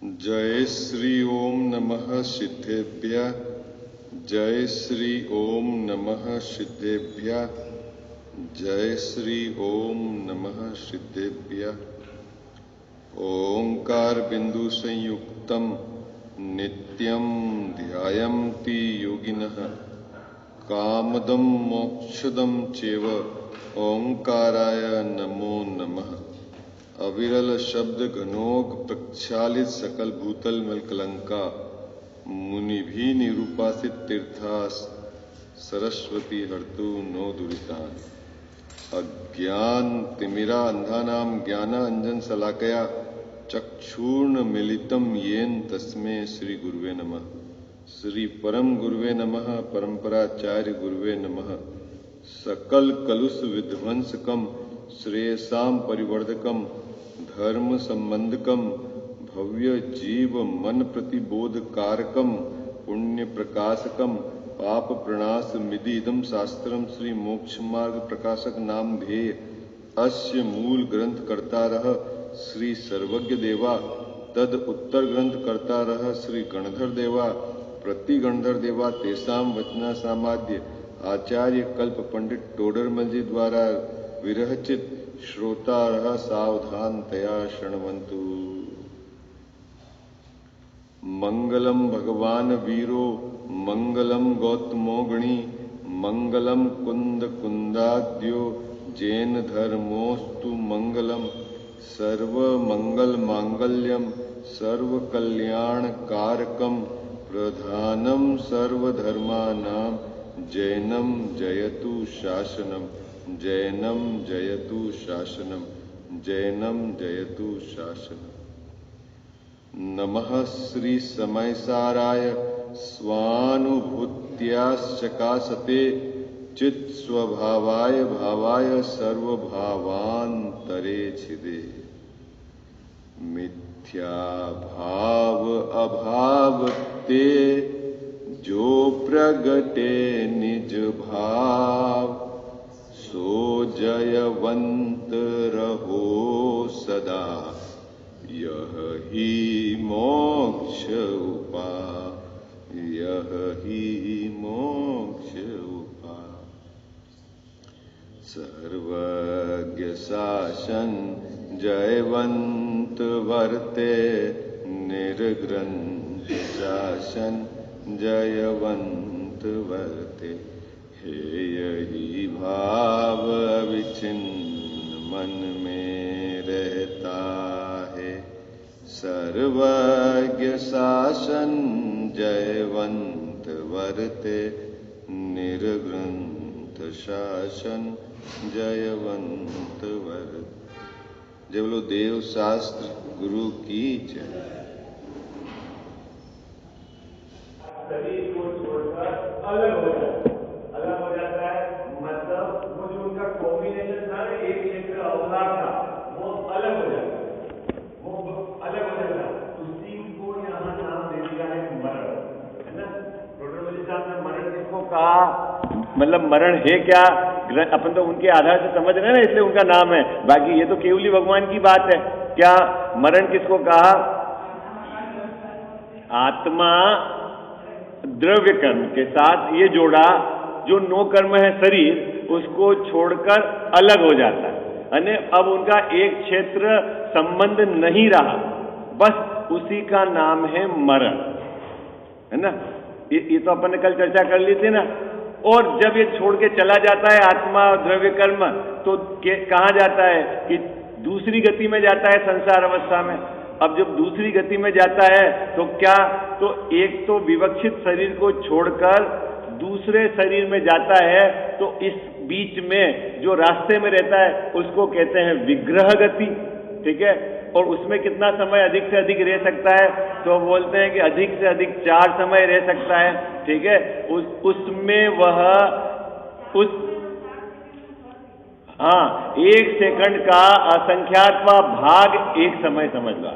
जय श्री ओम नमः सिद्धेभ्यः। जय श्री ओम नमः सिद्धेभ्यः। जय श्री ओम नमः सिद्धेभ्यः। ओंकार बिंदु संयुक्तम नित्यं ध्यायन्ति योगिनः कामदं मोक्षदं चैव ओंकाराय नमो नमः। अविरल शब्द घनोग प्रक्षालित सकल भूतल मल कलंका मुनि भी निरूपासित तीर्थास सरस्वती हर्तु नो दुरितान। अज्ञान तिमिरा अंधानाम ज्ञान अंजन सलाकया चक्षुर्ण मिलितम येन तस्मै श्री गुरुवे नमः। श्री परम गुरुवे नमः। परंपराचार्य गुरुवे नमः। सकल कलुष विध्वंसकम श्रेयसाम परिवर्धकम धर्म संबंधकम भव्य जीव मन प्रतिबोध कारकम पुण्य प्रकाशकम पाप प्रणाश मिधि इदम शास्त्रम श्री मोक्ष मार्ग प्रकाशक नाम ध्येय अस्य मूल ग्रंथ करता रह श्री सर्वज्ञ देवा तद उत्तर ग्रंथ करता रह श्री गणधर देवा प्रति गणधर देवा तेसाम वचना सामाद्य आचार्य कल्प पंडित टोडरमल जी द्वारा विरहचित श्रोता रह सावधान तया शृण्वन्तु। मंगलम भगवान वीरो मंगलम गौतमो गणी मंगलम कुंद कुंदाद्यो जैन धर्मोस्तु मंगलम सर्व मंगल मांगल्यम सर्व कल्याण कारकम प्रधानम सर्वधर्मानां जैनम जयतु शासनम जैनम जयतु शासनम जैनम जयतु शासनम। नमः श्री समयसाराय स्वानुभूत्याश्चकासते चित् स्वभावाय भावाय सर्वभावान्तरे छिदे। मिथ्या भाव अभाव ते जो प्रगटे निज भाव सो जयवंत रहो सदा यह ही मोक्ष उपाय यह ही मोक्ष उपाय। सर्वज्ञ शासन जयवंत वर्ते निर्ग्रंथ शासन जयवंत वर्ते। हे यही भाव अविच्छिन्न मन में रहता है सर्वज्ञ शासन जयवंत वर्ते निर्ग्रंथ शासन जयवंत वर्ते। जय बोलो देव शास्त्र गुरु की जय। शरीर को छोड़कर अलग हो जाता है मतलब वो जो उनका कॉम्बिनेशन था ना एक क्षेत्र अवतार था वो अलग हो जाता है उसी को यहाँ नाम दे दिया है मरण, है ना। डॉक्टर साहब ने मरण किसको कहा, मतलब मरण है क्या, अपन तो उनके आधार से समझ रहे हैं ना, इसलिए उनका नाम है। बाकी ये तो केवली भगवान की बात है। क्या मरण किसको कहा? आत्मा द्रव्य कर्म के साथ ये जोड़ा जो नो कर्म है शरीर उसको छोड़कर अलग हो जाता है, यानी अब उनका एक क्षेत्र संबंध नहीं रहा, बस उसी का नाम है मरण, है ना। ये तो अपन ने कल चर्चा कर ली थी ना। और जब ये छोड़ के चला जाता है आत्मा द्रव्य कर्म तो कहाँ जाता है कि दूसरी गति में जाता है संसार अवस्था में। अब जब दूसरी गति में जाता है तो क्या, तो एक तो विवक्षित शरीर को छोड़कर दूसरे शरीर में जाता है, तो इस बीच में जो रास्ते में रहता है उसको कहते हैं विग्रह गति, ठीक है। और उसमें कितना समय अधिक से अधिक रह सकता है, तो बोलते हैं कि अधिक से अधिक 4 समय रह सकता है, ठीक है। उसमें वह हाँ 1 सेकंड का असंख्यातवां भाग एक समय समझ लो,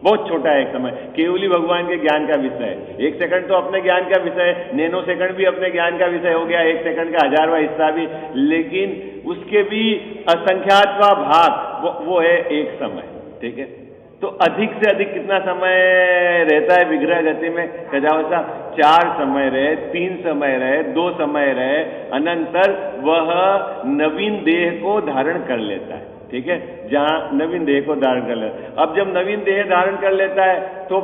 बहुत छोटा है एक समय, केवली भगवान के ज्ञान का विषय है। 1 सेकंड तो अपने ज्ञान का विषय है, नैनो सेकंड भी अपने ज्ञान का विषय हो गया, 1 सेकंड का 1000वां हिस्सा भी, लेकिन उसके भी असंख्यातवां भाग वो है एक समय, ठीक है। तो अधिक से अधिक कितना समय रहता है विग्रह गति में? खजावसा 4 समय रहे, 3 समय रहे, 2 समय रहे, अनंतर वह नवीन देह को धारण कर लेता है। ठीक है, जहां नवीन देह को धारण कर लेता। अब जब नवीन देह धारण कर लेता है तो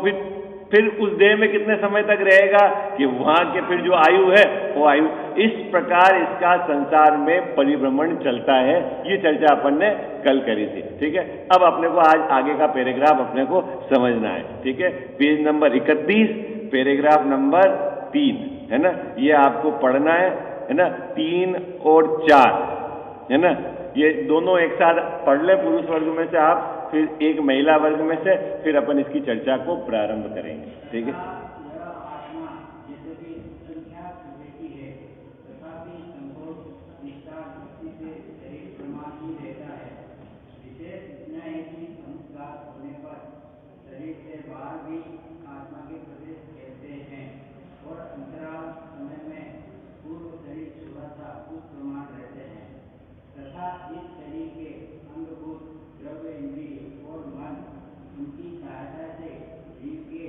फिर उस देह में कितने समय तक रहेगा कि वहां के फिर जो आयु है वो आयु, इस प्रकार इसका संसार में परिभ्रमण चलता है। ये चर्चा अपन ने कल करी थी। ठीक है, अब अपने को आज आगे का पैराग्राफ अपने को समझना है। ठीक है, पेज नंबर 31, पैराग्राफ नंबर 3 है ना, ये आपको पढ़ना है ना। 3 और 4 है ना, ये दोनों एक साथ पढ़ ले पुरुष वर्ग में से आप, फिर एक महिला वर्ग में से, फिर अपन इसकी चर्चा को प्रारंभ करेंगे। ठीक है, तथा इस शरीर के अंगभूत द्रव्य इंद्रिय और मन उनकी सहायता से जीव के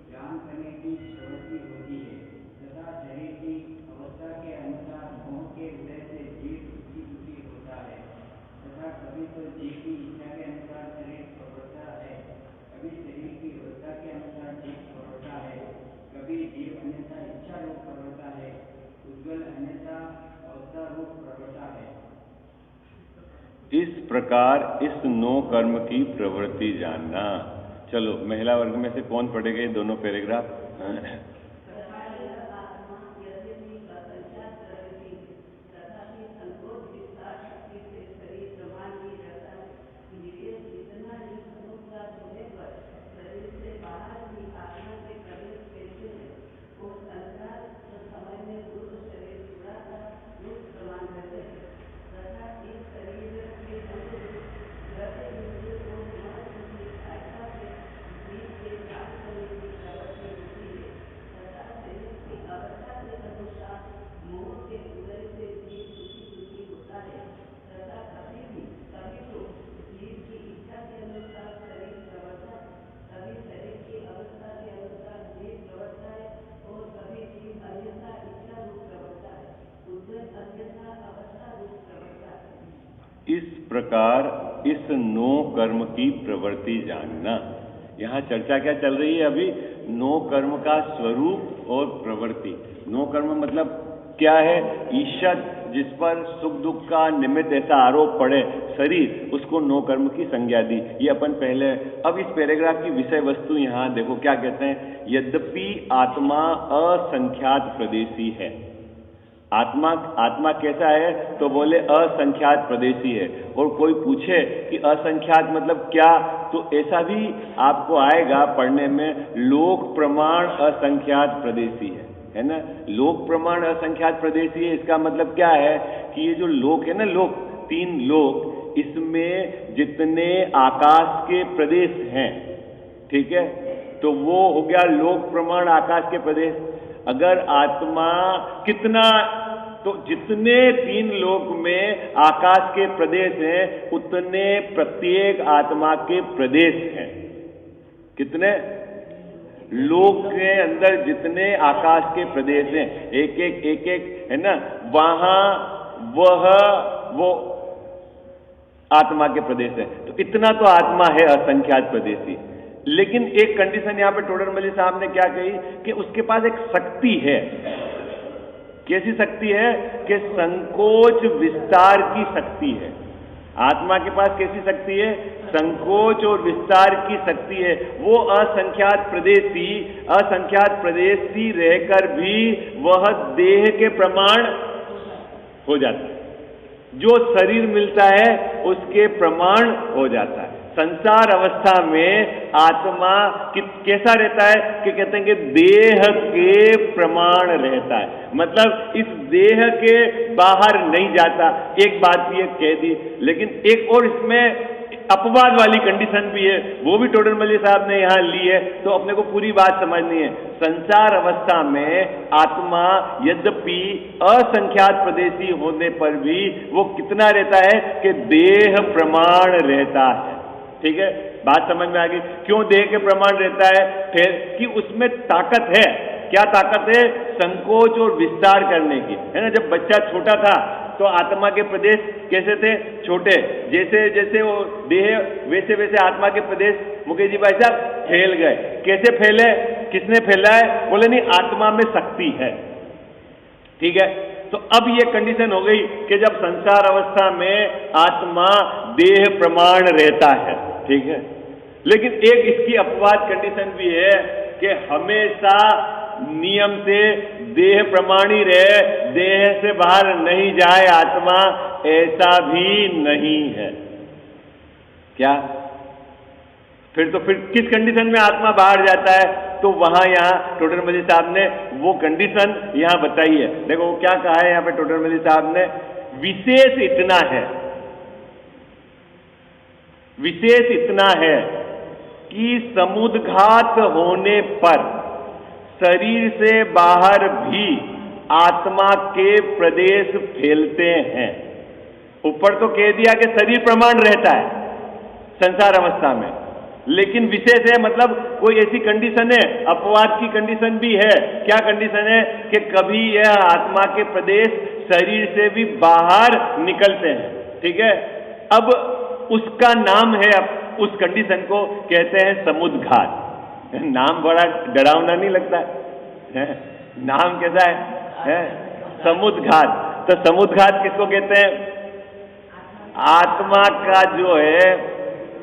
ज्ञान करने की प्रवृत्ति होती है तथा शरीर की अवस्था के अनुसार मोह के उदय से जीव दुखी होता है तथा कभी तो जीव की इच्छा के अनुसार शरीर प्रवृत्ता है, कभी शरीर की अवस्था के अनुसार जीव प्रवृत्ता है, कभी जीव अन्यथा इच्छा रूप प्रवृत्ता है, उज्ज्वल अन्यथा अवस्था रूप प्रवृत्ता है। इस प्रकार इस 9 कर्म की प्रवृत्ति जानना। चलो महिला वर्ग में से कौन पढ़ेगा ये दोनों पैराग्राफ? इस प्रकार इस 9 कर्म की प्रवृत्ति जानना। यहाँ चर्चा क्या चल रही है अभी? 9 कर्म का स्वरूप और प्रवृत्ति। 9 कर्म मतलब क्या है? ईश्वर जिस पर सुख दुख का निमित्त ऐसा आरोप पड़े शरीर, उसको 9 कर्म की संज्ञा दी। ये अपन पहले, अब इस पैराग्राफ की विषय वस्तु यहाँ देखो क्या कहते हैं। यद्यपि आत्मा असंख्यात प्रदेशी है। आत्मा कैसा है? तो बोले असंख्यात प्रदेशी है। और कोई पूछे कि असंख्यात मतलब क्या, तो ऐसा भी आपको आएगा पढ़ने में, लोक प्रमाण असंख्यात प्रदेशी है ना। लोक प्रमाण असंख्यात प्रदेशी है, इसका मतलब क्या है कि ये जो लोक है ना, लोक 3 लोक, इसमें जितने आकाश के प्रदेश हैं, ठीक है, तो वो हो गया लोक प्रमाण आकाश के प्रदेश। अगर आत्मा कितना, तो जितने 3 लोक में आकाश के प्रदेश हैं उतने प्रत्येक आत्मा के प्रदेश हैं। कितने? लोक के अंदर जितने आकाश के प्रदेश हैं, एक एक है ना, वहां वो आत्मा के प्रदेश है। तो इतना तो आत्मा है असंख्यात प्रदेशी। लेकिन एक कंडीशन यहां पे टोडरमल साहब ने क्या कही कि उसके पास एक शक्ति है। कैसी शक्ति है? कि संकोच विस्तार की शक्ति है। आत्मा के पास कैसी शक्ति है? संकोच और विस्तार की शक्ति है। वो असंख्यात प्रदेशी रहकर भी वह देह के प्रमाण हो जाता है। जो शरीर मिलता है उसके प्रमाण हो जाता है। संसार अवस्था में आत्मा कैसा रहता है कि कहते हैं कि देह के प्रमाण रहता है, मतलब इस देह के बाहर नहीं जाता। एक बात ये कह दी, लेकिन एक और इसमें अपवाद वाली कंडीशन भी है, वो भी टोडरमल साहब ने यहां ली है, तो अपने को पूरी बात समझनी है। संसार अवस्था में आत्मा यद्यपि असंख्यात प्रदेशी होने पर भी वो कितना रहता है कि देह प्रमाण रहता है। ठीक है, बात समझ में आ गई? क्यों देह के प्रमाण रहता है? फिर कि उसमें ताकत है। क्या ताकत है? संकोच और विस्तार करने की, है ना। जब बच्चा छोटा था तो आत्मा के प्रदेश कैसे थे? छोटे। जैसे जैसे वो देह वैसे वैसे आत्मा के प्रदेश मुकेश जी भाई साहब फैल गए। कैसे फैले? किसने फैला है? बोले नहीं, आत्मा में शक्ति है। ठीक है, तो अब ये कंडीशन हो गई कि जब संसार अवस्था में आत्मा देह प्रमाण रहता है, ठीक है। लेकिन एक इसकी अपवाद कंडीशन भी है कि हमेशा नियम से देह प्रमाणी रहे, देह से बाहर नहीं जाए आत्मा, ऐसा भी नहीं है। क्या? फिर किस कंडीशन में आत्मा बाहर जाता है? तो वहां यहां टोडरमल साहब ने वो कंडीशन यहां बताई है। देखो वो क्या कहा है यहां पे टोडरमल साहब ने, विशेष इतना है, विशेष इतना है कि समुद्घात होने पर शरीर से बाहर भी आत्मा के प्रदेश फैलते हैं। ऊपर तो कह दिया कि शरीर प्रमाण रहता है संसार अवस्था में, लेकिन विशेष है, मतलब कोई ऐसी कंडीशन है, अपवाद की कंडीशन भी है। क्या कंडीशन है? कि कभी यह आत्मा के प्रदेश शरीर से भी बाहर निकलते हैं। ठीक है, अब उसका नाम है, अब उस कंडीशन को कहते हैं समुद्घात। नाम बड़ा डरावना नहीं लगता है? नाम कैसा है? समुद्घात। तो समुद्घात किसको कहते हैं? आत्मा का जो है,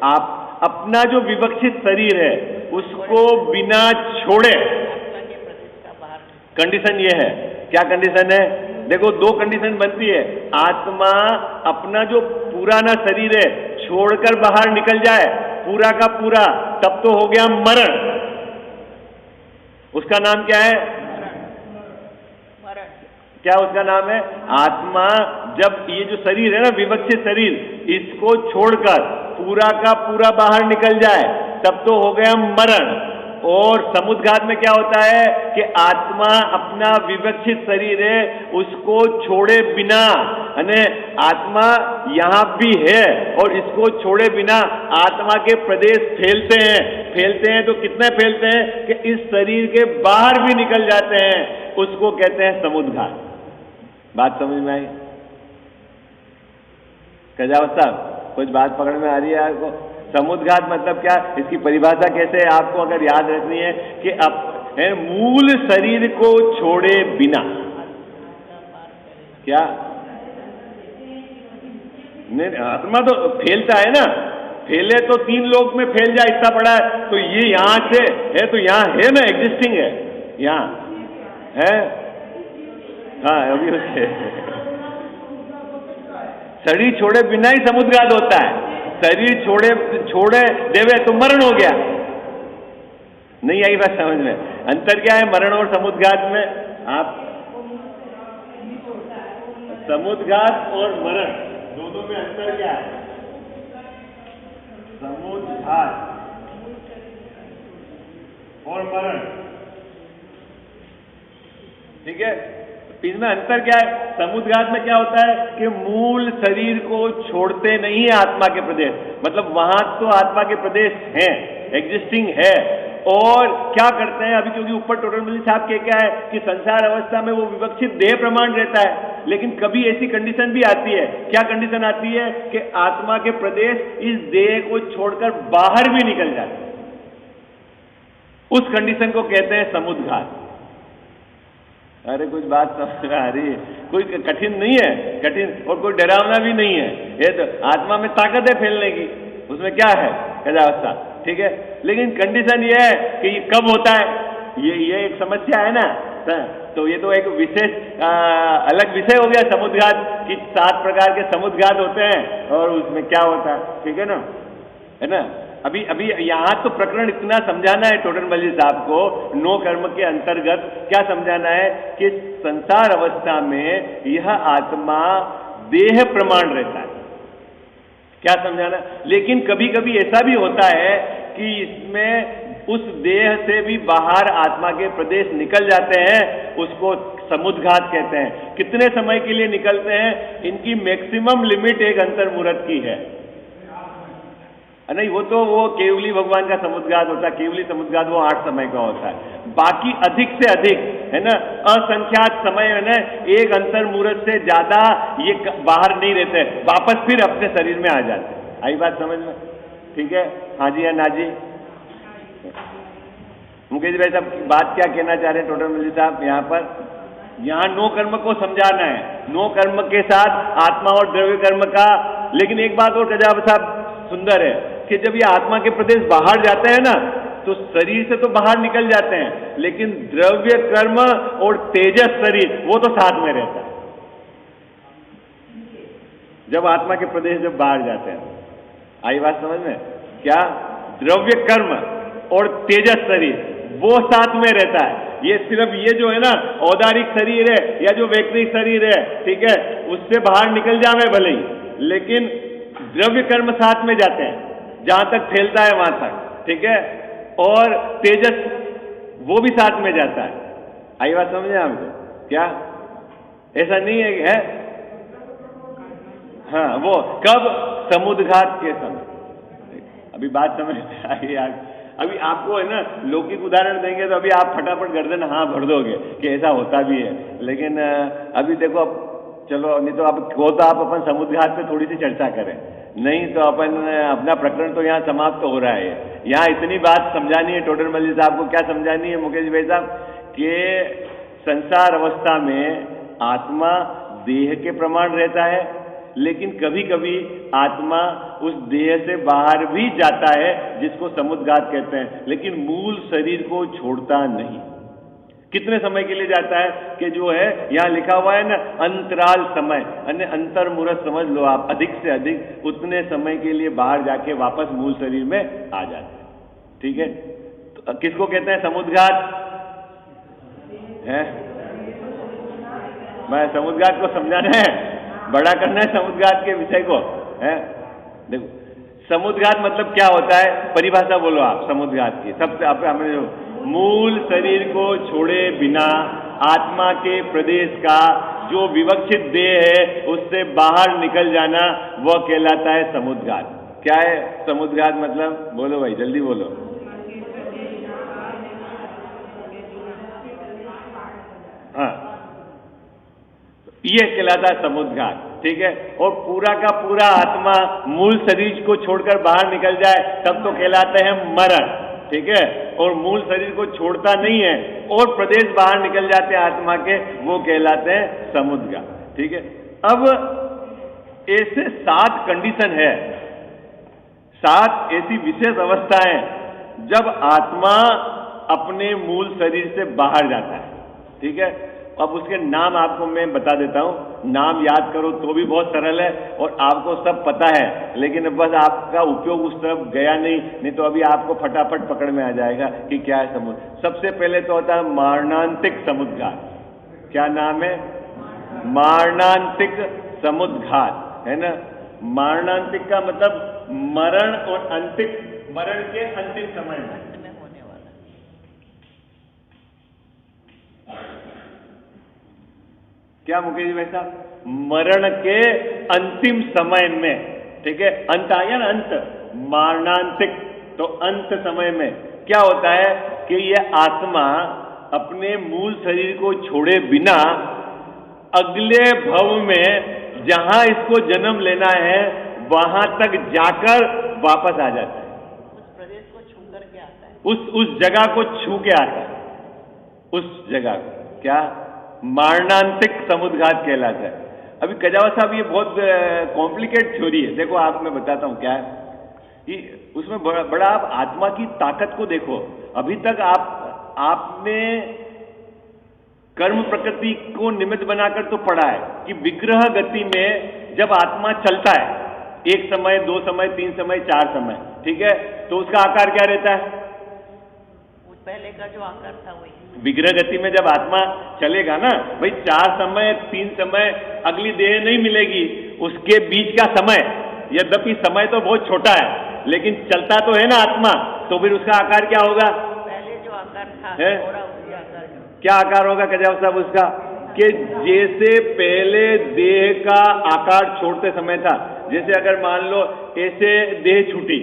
आप अपना जो विवक्षित शरीर है उसको बिना छोड़े, कंडीशन ये है। क्या कंडीशन है? देखो दो कंडीशन बनती है। आत्मा अपना जो पुराना शरीर है छोड़कर बाहर निकल जाए पूरा का पूरा, तब तो हो गया मरण। उसका नाम क्या है? क्या उसका नाम है? आत्मा जब ये जो शरीर है ना, विवक्षित शरीर, इसको छोड़कर पूरा का पूरा बाहर निकल जाए तब तो हो गया मरण। और समुद्घात में क्या होता है कि आत्मा अपना विवक्षित शरीर है उसको छोड़े बिना, यानी आत्मा यहां भी है और इसको छोड़े बिना आत्मा के प्रदेश फैलते हैं तो कितने फैलते हैं कि इस शरीर के बाहर भी निकल जाते हैं, उसको कहते हैं समुद्घात। बात समझ में आई? कजावत साहब कुछ बात पकड़ में आ रही है आपको? समुद्घात मतलब क्या, इसकी परिभाषा कैसे है आपको अगर याद रखनी है कि अब मूल शरीर को छोड़े बिना। क्या? नहीं, आत्मा तो फैलता है ना, फैले तो तीन लोक में फैल जाए, इतना बड़ा है तो ये यहां से है तो यहां है ना, एग्जिस्टिंग है यहां है। हाँ अभी उसके शरीर छोड़े बिना ही समुद्घात होता है। शरीर छोड़े देवे तो मरण हो गया। नहीं आई बात समझ में? अंतर क्या है मरण और समुद्घात में? आप समुद्घात और मरण दोनों में अंतर क्या है? समुद्घात और मरण, ठीक है, इसमें अंतर क्या है? समुद्घात में क्या होता है कि मूल शरीर को छोड़ते नहीं है आत्मा के प्रदेश, मतलब वहां तो आत्मा के प्रदेश हैं, एग्जिस्टिंग है, और क्या करते हैं अभी, क्योंकि ऊपर टोडरमल साहब के क्या है कि संसार अवस्था में वो विवक्षित देह प्रमाण रहता है, लेकिन कभी ऐसी कंडीशन भी आती है। क्या कंडीशन आती है कि आत्मा के प्रदेश इस देह को छोड़कर बाहर भी निकल जाते हैं, उस कंडीशन को कहते हैं समुद्घात। अरे कुछ बात समझ में आ रही है? कोई कठिन नहीं है, कठिन और कोई डरावना भी नहीं है। ये तो आत्मा में ताकत है फैलने की, उसमें क्या है कजावस्था, ठीक है। लेकिन कंडीशन ये है कि ये कब होता है, ये एक समस्या है ना। तो ये तो एक विशेष अलग विषय हो गया समुद्घात कि 7 प्रकार के समुद्घात होते हैं और उसमें क्या होता है, ठीक है ना। अभी यहाँ तो प्रकरण इतना समझाना है टोडरमल साहब को, नो कर्म के अंतर्गत क्या समझाना है कि संसार अवस्था में यह आत्मा देह प्रमाण रहता है, क्या समझाना। लेकिन कभी कभी ऐसा भी होता है कि इसमें उस देह से भी बाहर आत्मा के प्रदेश निकल जाते हैं, उसको समुद्घात कहते हैं। कितने समय के लिए निकलते हैं? इनकी मैक्सिमम लिमिट एक अंतर्मुहूर्त की है। नहीं, वो केवली भगवान का समुद्घात होता है। केवली समुद्घात वो 8 समय का होता है। बाकी अधिक से अधिक है ना, असंख्यात समय है ना, एक अंतर मूर्त से ज्यादा ये बाहर नहीं रहते, वापस फिर अपने शरीर में आ जाते। आई बात समझ में? ठीक है, हाँ जी या ना जी? मुकेश भाई साहब बात क्या कहना चाह रहे हैं टोटल मल्ली साहब? यहाँ नो कर्म को समझाना है, नो कर्म के साथ आत्मा और द्रव्य कर्म का। लेकिन एक बात और गजाब साहब सुंदर है कि जब ये आत्मा के प्रदेश बाहर जाते हैं ना, तो शरीर से तो बाहर निकल जाते हैं, लेकिन द्रव्य कर्म और तेजस शरीर वो तो साथ में रहता है। जब आत्मा के प्रदेश जब बाहर जाते हैं, आई बात समझ में? क्या द्रव्य कर्म और तेजस शरीर वो साथ में रहता है। ये सिर्फ ये जो है ना औदारिक शरीर है या जो वैक्तिक शरीर है, ठीक है, उससे बाहर निकल जावे भले ही, लेकिन द्रव्य कर्म साथ में जाते हैं, जहां तक फैलता है वहां तक, ठीक है, और तेजस वो भी साथ में जाता है। आई बात समझे आपको? क्या ऐसा नहीं है? हाँ, वो कब? समुद्घात के समय। अभी बात समझ आई? अभी आपको है ना लौकिक उदाहरण देंगे तो अभी आप फटाफट गर्दन हाँ भर दोगे कि ऐसा होता भी है, लेकिन अभी देखो, अब चलो, नहीं तो आप हो तो आप अपन समुद्घात पे थोड़ी सी चर्चा करें, नहीं तो अपन अपना प्रकरण तो यहाँ समाप्त हो रहा है। यहाँ इतनी बात समझानी है टोडर मल्ली साहब को। क्या समझानी है मुकेश भाई साहब? कि संसार अवस्था में आत्मा देह के प्रमाण रहता है, लेकिन कभी कभी आत्मा उस देह से बाहर भी जाता है, जिसको समुद्घात कहते हैं, लेकिन मूल शरीर को छोड़ता नहीं। कितने समय के लिए जाता है? कि जो है यहाँ लिखा हुआ है ना अंतराल समय, अन्य अंतर मूर्त समझ लो आप, अधिक से अधिक उतने समय के लिए बाहर जाके वापस मूल शरीर में आ जाते हैं। ठीक है, तो किसको कहते हैं समुद्घात? है मैं समुद्घात को समझाना है, बड़ा करना है समुद्घात के विषय को, है? देखो, समुद्घात मतलब क्या होता है? परिभाषा बोलो आप समुद्घात की। सबसे हमने जो मूल शरीर को छोड़े बिना आत्मा के प्रदेश का जो विवक्षित देह है उससे बाहर निकल जाना, वह कहलाता है समुद्घात। क्या है समुद्घात मतलब? बोलो भाई, जल्दी बोलो। हाँ, ये कहलाता है समुद्घात। ठीक है, और पूरा का पूरा आत्मा मूल शरीर को छोड़कर बाहर निकल जाए तब तो कहलाते हैं मरण। ठीक है, और मूल शरीर को छोड़ता नहीं है और प्रदेश बाहर निकल जाते हैं आत्मा के, वो कहलाते हैं समुद्घात। ठीक है, अब ऐसे 7 कंडीशन है, 7 ऐसी विशेष अवस्थाएं जब आत्मा अपने मूल शरीर से बाहर जाता है। ठीक है, अब उसके नाम आपको मैं बता देता हूं, नाम याद करो तो भी बहुत सरल है और आपको सब पता है, लेकिन बस आपका उपयोग उस तरफ गया नहीं तो अभी आपको फटाफट पकड़ में आ जाएगा कि क्या है समुद्र। सबसे पहले तो होता है मारणांतिक समुद्घात। क्या नाम है? मारणांतिक समुद्घात, है ना? मारणांतिक का मतलब मरण और अंतिक, मरण के अंतिम समय में होने वाला। क्या मुकेश भाई साहब? मरण के अंतिम समय में। ठीक है, अंत आ गया ना, अंत, मारणांतिक, तो अंत समय में क्या होता है कि यह आत्मा अपने मूल शरीर को छोड़े बिना अगले भव में जहां इसको जन्म लेना है वहां तक जाकर वापस आ जाता है। उस प्रदेश को छू करके आता है, उस जगह को छू के आता है, उस जगह को। क्या? मारणांतिक समुद्घात कहलाता है। अभी कजावा साहब ये बहुत कॉम्प्लिकेट थ्योरी है। देखो आप, मैं बताता हूं क्या है कि उसमें बड़ा आप आत्मा की ताकत को देखो। अभी तक आपने कर्म प्रकृति को निमित्त बनाकर तो पढ़ा है कि विग्रह गति में जब आत्मा चलता है, 1 समय, 2 समय, 3 समय, 4 समय, ठीक है, तो उसका आकार क्या रहता है? पहले का जो आकार था वही। विग्रह गति में जब आत्मा चलेगा ना भाई, 4 समय, 3 समय, अगली देह नहीं मिलेगी, उसके बीच का समय, यद्यपि समय तो बहुत छोटा है लेकिन चलता तो है ना आत्मा, तो फिर उसका आकार क्या होगा? पहले जो आकार था है? उसी आकार का। क्या आकार होगा कजाव साहब उसका? कि जैसे पहले देह का आकार छोड़ते समय था, जैसे अगर मान लो ऐसे देह छूटी,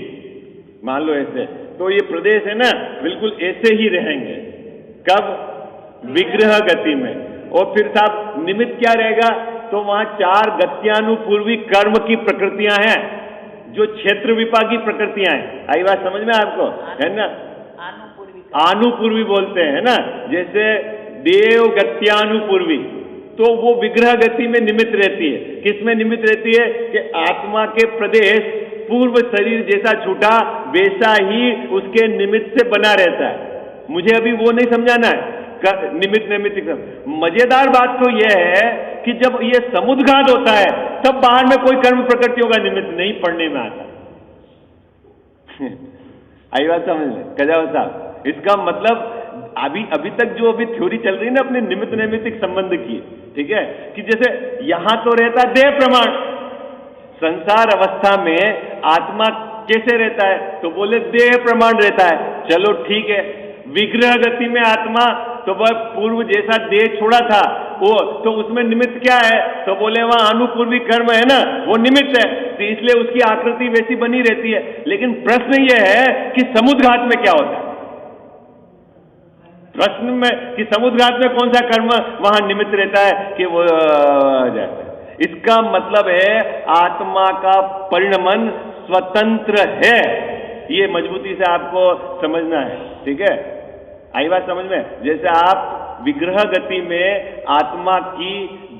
मान लो ऐसे, तो ये प्रदेश है ना बिल्कुल ऐसे ही रहेंगे। कब? विग्रह गति में। और फिर साहब निमित्त क्या रहेगा? तो वहां 4 गत्यानुपूर्वी कर्म की प्रकृतियां हैं, जो क्षेत्र विपाकी प्रकृतियां हैं। आई बात समझ में आपको? है ना? आनुपूर्वी बोलते हैं ना, जैसे देव गत्यानुपूर्वी, तो वो विग्रह गति में निमित्त रहती है। किस में निमित्त रहती है? कि आत्मा के प्रदेश पूर्व शरीर जैसा छूटा वैसा ही उसके निमित्त से बना रहता है। मुझे अभी वो नहीं समझाना है निमित्त निमित्त। मजेदार बात तो यह है कि जब ये समुद्घात होता है तब बाहर में कोई कर्म प्रकृतियों का निमित्त नहीं पढ़ने में आता। आई बात समझ में कजाव साहब? इसका मतलब अभी तक जो थ्योरी चल रही है ना अपने निमित्त नैमित्तिक संबंध की, ठीक है, कि जैसे यहां तो रहता देह प्रमाण, संसार अवस्था में आत्मा कैसे रहता है? तो बोले देह प्रमाण रहता है। चलो ठीक है, विग्रह गति में आत्मा तो वह पूर्व जैसा देह छोड़ा था वो, तो उसमें निमित्त क्या है? तो बोले वहां अनुपूर्वी कर्म है ना, वो निमित्त है, तो इसलिए उसकी आकृति वैसी बनी रहती है। लेकिन प्रश्न यह है कि समुद्घात में क्या होता है? प्रश्न में कि समुद्घात में कौन सा कर्म वहां निमित्त रहता है कि वो जाता है। इसका मतलब है आत्मा का परिणमन स्वतंत्र है। ये मजबूती से आपको समझना है, ठीक है? आई बात समझ में? जैसे आप विग्रह गति में आत्मा की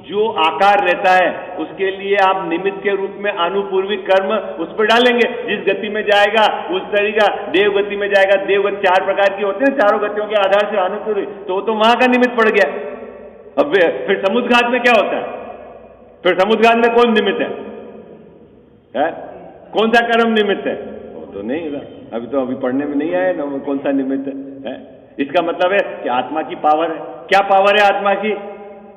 जो आकार रहता है उसके लिए आप निमित्त के रूप में अनुपूर्वी कर्म उस पर डालेंगे, जिस गति में जाएगा उस तरीका। देव गति में जाएगा, देवगति 4 प्रकार की होते हैं, चारों गतियों के आधार से अनुपूर्वी, तो वहां का निमित्त पड़ गया। अब फिर समुद्घात में क्या होता है? फिर समुद्घात में कौन निमित्त है? कौन सा कर्म निमित्त है? वो तो नहीं है, अभी पढ़ने में नहीं आया ना कौन सा निमित्त है। इसका मतलब है कि आत्मा की पावर है। क्या पावर है आत्मा की?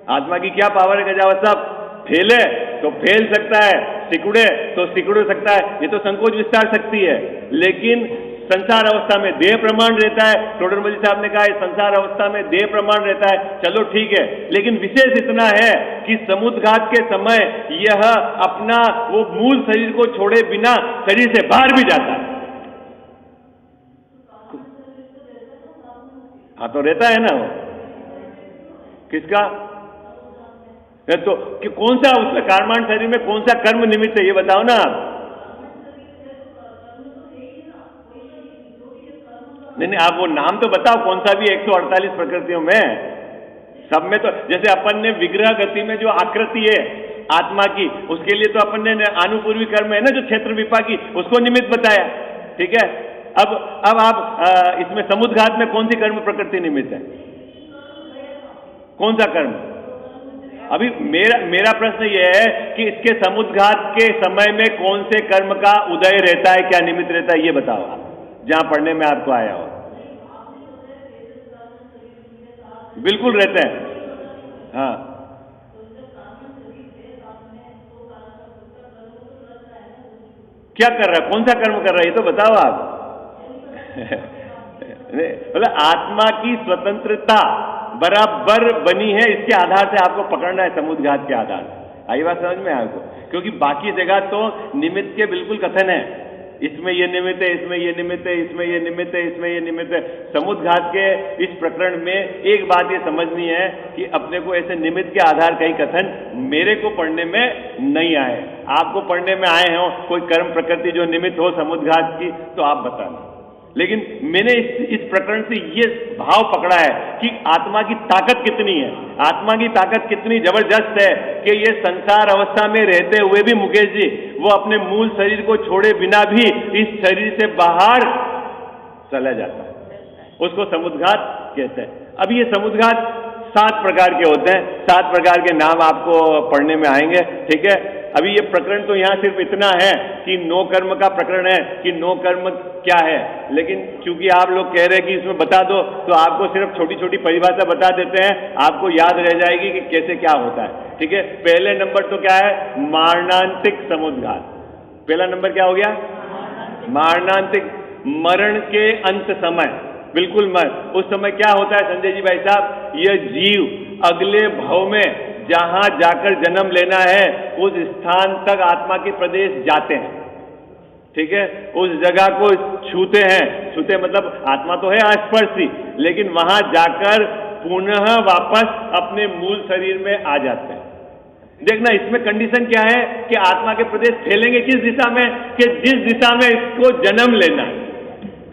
आत्मा की क्या पावर है गजावत साहब? फैले तो फैल सकता है, सिकुड़े तो सिकुड़ सकता है, ये तो संकोच विस्तार शक्ति है। लेकिन संसार अवस्था में देह प्रमाण रहता है। टोडरमल साहब ने कहा संसार अवस्था में देह प्रमाण रहता है, चलो ठीक है, लेकिन विशेष इतना है कि समुद्घात के समय यह अपना वो मूल शरीर को छोड़े बिना शरीर से बाहर भी जाता है। हाँ तो रहता है ना वो। किसका? तो कि कौन सा उसका कारमान शरीर में कौन सा कर्म निमित्त है ये बताओ ना आप। नहीं, आप वो नाम तो बताओ कौन सा भी 148 प्रकृतियों में, सब में तो जैसे अपन ने विग्रह गति में जो आकृति है आत्मा की, उसके लिए तो अपन ने अनुपूर्वी कर्म है ना जो क्षेत्र विपाकी, उसको निमित्त बताया, ठीक है। अब आप इसमें समुद्घात में कौन सी कर्म प्रकृति निमित्त है? कौन सा कर्म? अभी मेरा प्रश्न यह है कि इसके समुद्घात के समय में कौन से कर्म का उदय रहता है, क्या निमित्त रहता है, ये बताओ आप, जहां पढ़ने में आपको आया हो। बिल्कुल रहते हैं, हाँ। क्या कर रहा है, कौन सा कर्म कर रहा है, ये तो बताओ आप। मतलब आत्मा की स्वतंत्रता बराबर बनी है, इसके आधार से आपको पकड़ना है, समुद्घात के आधार से। आई बात समझ में आपको? क्योंकि बाकी जगह तो निमित्त के बिल्कुल कथन है, इसमें ये निमित्त है, इसमें ये निमित्त है, इसमें ये निमित्त है, इसमें ये निमित्त है। समुद्घात के इस प्रकरण में एक बात ये समझनी है कि अपने को ऐसे निमित्त के आधार कई कथन मेरे को पढ़ने में नहीं आए, आपको पढ़ने में आए हों कोई कर्म प्रकृति जो निमित्त हो समुद्घात की, तो आप बताना। लेकिन मैंने इस प्रकरण से ये भाव पकड़ा है कि आत्मा की ताकत कितनी है, आत्मा की ताकत कितनी जबरदस्त है कि ये संसार अवस्था में रहते हुए भी मुकेश जी वो अपने मूल शरीर को छोड़े बिना भी इस शरीर से बाहर चला जाता है, उसको समुद्घात कहते हैं। अब ये समुद्घात 7 प्रकार के होते हैं, 7 प्रकार के नाम आपको पढ़ने में आएंगे, ठीक है। अभी ये प्रकरण तो यहां सिर्फ इतना है कि 9 कर्म का प्रकरण है कि 9 कर्म क्या है, लेकिन चूंकि आप लोग कह रहे हैं कि इसमें बता दो, तो आपको सिर्फ छोटी छोटी परिभाषा बता देते हैं, आपको याद रह जाएगी कि कैसे क्या होता है, ठीक है। पहले नंबर तो क्या है, मारणांतिक समुद्घात। पहला नंबर क्या हो गया? मारणांतिक, मरण के अंत समय, बिल्कुल उस समय क्या होता है संजय जी भाई साहब, यह जीव अगले भव में जहां जाकर जन्म लेना है उस स्थान तक आत्मा के प्रदेश जाते हैं, ठीक है, उस जगह को छूते हैं, छूते मतलब आत्मा तो है स्पर्शी, लेकिन वहां जाकर पुनः वापस अपने मूल शरीर में आ जाते हैं। देखना इसमें कंडीशन क्या है कि आत्मा के प्रदेश फैलेंगे किस दिशा में, कि जिस दिशा में इसको जन्म लेना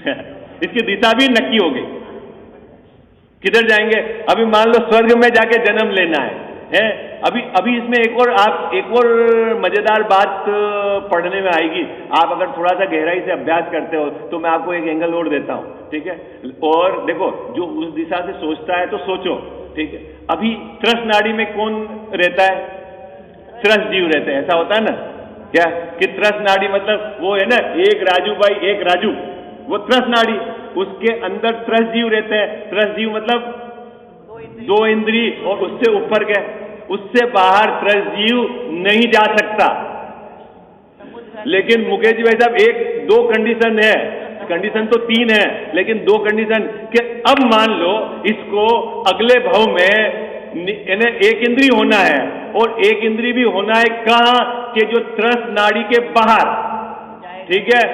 है इसकी दिशा भी नक्की हो गई, किधर जाएंगे। अभी मान लो स्वर्ग में जाके जन्म लेना है। अभी इसमें एक और मजेदार बात पढ़ने में आएगी। आप अगर थोड़ा सा गहराई से अभ्यास करते हो तो मैं आपको एक एंगल और देता हूं, ठीक है। और देखो, जो उस दिशा से सोचता है तो सोचो, ठीक है। अभी त्रस नाड़ी में कौन रहता है? त्रस जीव रहते हैं, ऐसा होता है ना क्या, कि त्रस नाड़ी मतलब वो है ना, एक राजू भाई एक राजू, वो त्रस नाड़ी, उसके अंदर त्रस जीव रहते हैं। त्रस जीव मतलब दो इंद्री और उससे ऊपर के, उससे बाहर त्रस जीव नहीं जा सकता। लेकिन मुकेश जी भाई साहब, एक दो कंडीशन है, कंडीशन तो 3 है लेकिन 2 कंडीशन कि अब मान लो इसको अगले भाव में एक इंद्री होना है, और एक इंद्री भी होना है कहां, कि जो त्रस नाड़ी के बाहर, ठीक है,